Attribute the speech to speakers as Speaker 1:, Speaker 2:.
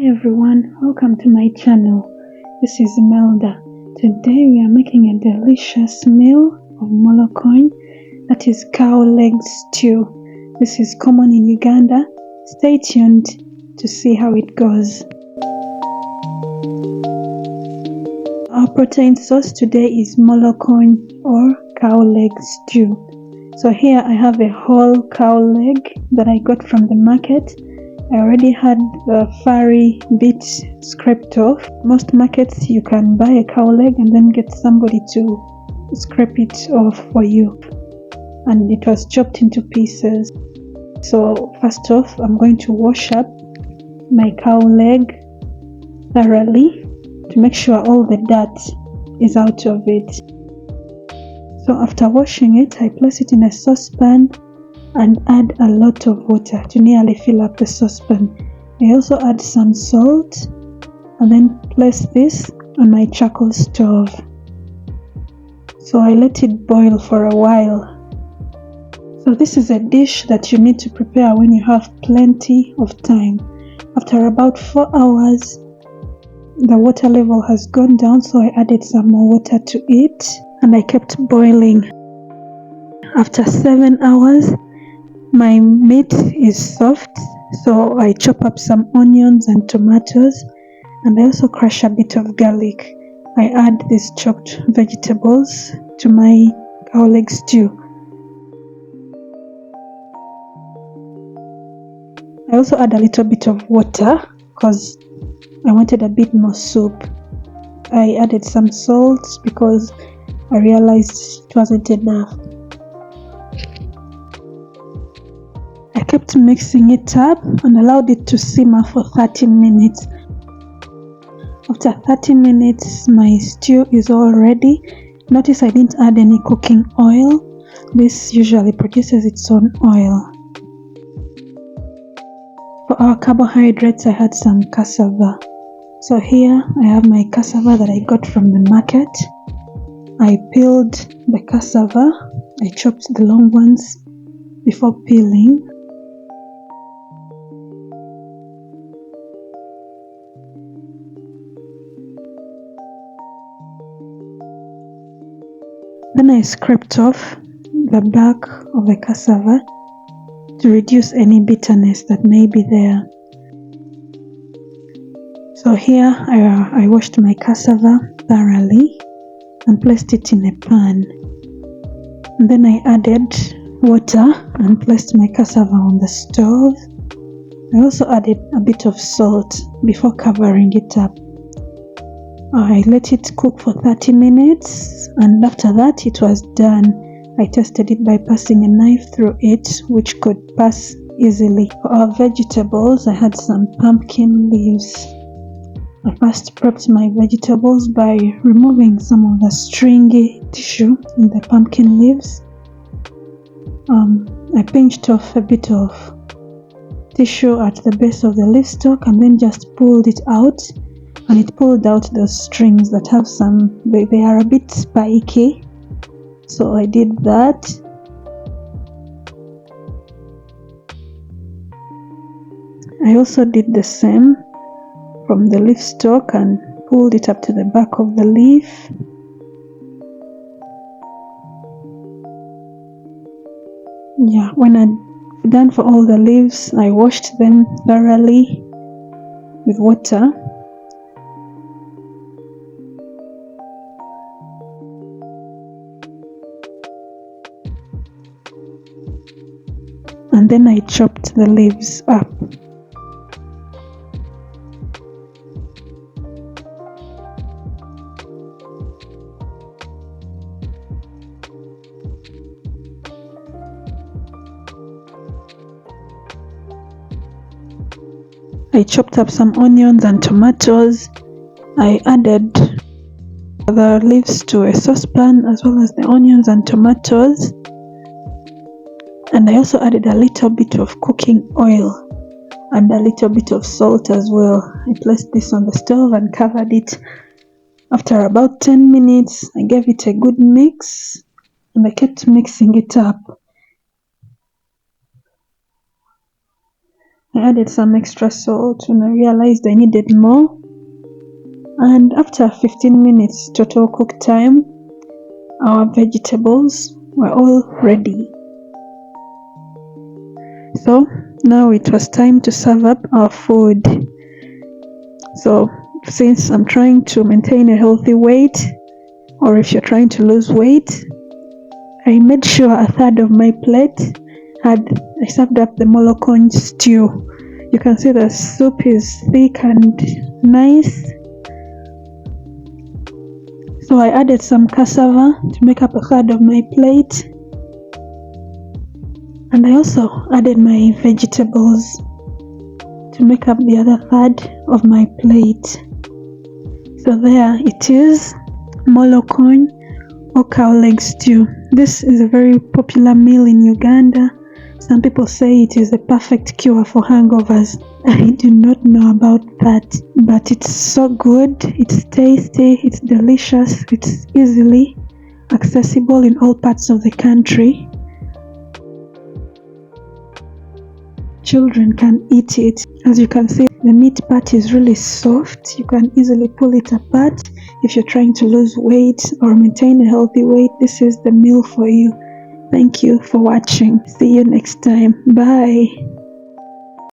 Speaker 1: Everyone, welcome to my channel. This is Imelda. Today we are making a delicious meal of Molokony, that is cow leg stew. This is common in Uganda. Stay tuned to see how it goes. Our protein source today is Molokony or cow leg stew. So here I have a whole cow leg that I got from the market. I already had the furry bits scraped off. Most markets you can buy a cow leg and then get somebody to scrape it off for you. And it was chopped into pieces. So first off, I'm going to wash up my cow leg thoroughly to make sure all the dirt is out of it. So after washing it, I place it in a saucepan and add a lot of water to nearly fill up the saucepan. I also add some salt and then place this on my charcoal stove. So I let it boil for a while. So this is a dish that you need to prepare when you have plenty of time. After about 4 hours, the water level has gone down, so I added some more water to it and I kept boiling. After 7 hours, my meat is soft, so I chop up some onions and tomatoes, and I also crush a bit of garlic. I add these chopped vegetables to my cow leg stew. I also add a little bit of water because I wanted a bit more soup. I added some salt because I realized it wasn't enough. I kept mixing it up and allowed it to simmer for 30 minutes. After 30 minutes, my stew is all ready. Notice I didn't add any cooking oil. This usually produces its own oil. For our carbohydrates, I had some cassava. So here I have my cassava that I got from the market. I peeled the cassava. I chopped the long ones before peeling. Then I scraped off the back of the cassava to reduce any bitterness that may be there. So here I washed my cassava thoroughly and placed it in a pan. And then I added water and placed my cassava on the stove. I also added a bit of salt before covering it up. I let it cook for 30 minutes, and after that it was done. I tested it by passing a knife through it, which could pass easily. For our vegetables, I had some pumpkin leaves. I first prepped my vegetables by removing some of the stringy tissue in the pumpkin leaves. I pinched off a bit of tissue at the base of the leaf stalk and then just pulled it out. And it pulled out those strings that have they are a bit spiky. So I did that. I also did the same from the leaf stalk and pulled it up to the back of the leaf. Yeah, when I'm done for all the leaves, I washed them thoroughly with water. And then I chopped the leaves up. I chopped up some onions and tomatoes. I added the leaves to a saucepan as well as the onions and tomatoes. And I also added a little bit of cooking oil and a little bit of salt as well. I placed this on the stove and covered it. After about 10 minutes, I gave it a good mix and I kept mixing it up. I added some extra salt when I realized I needed more. And after 15 minutes total cook time, our vegetables were all ready. So now it was time to serve up our food. So since I'm trying to maintain a healthy weight, or if you're trying to lose weight, I made sure a third of my plate I served up the Molokony stew. You can see the soup is thick and nice. So I added some cassava to make up a third of my plate. And I also added my vegetables to make up the other third of my plate. So there it is, Molokony or cow leg stew. This is a very popular meal in Uganda. Some people say it is a perfect cure for hangovers. I do not know about that, but it's so good, it's tasty, it's delicious, it's easily accessible in all parts of the country. Children can eat it. As you can see, the meat part is really soft. You can easily pull it apart. If you're trying to lose weight or maintain a healthy weight, this is the meal for you. Thank you for watching. See you next time. Bye.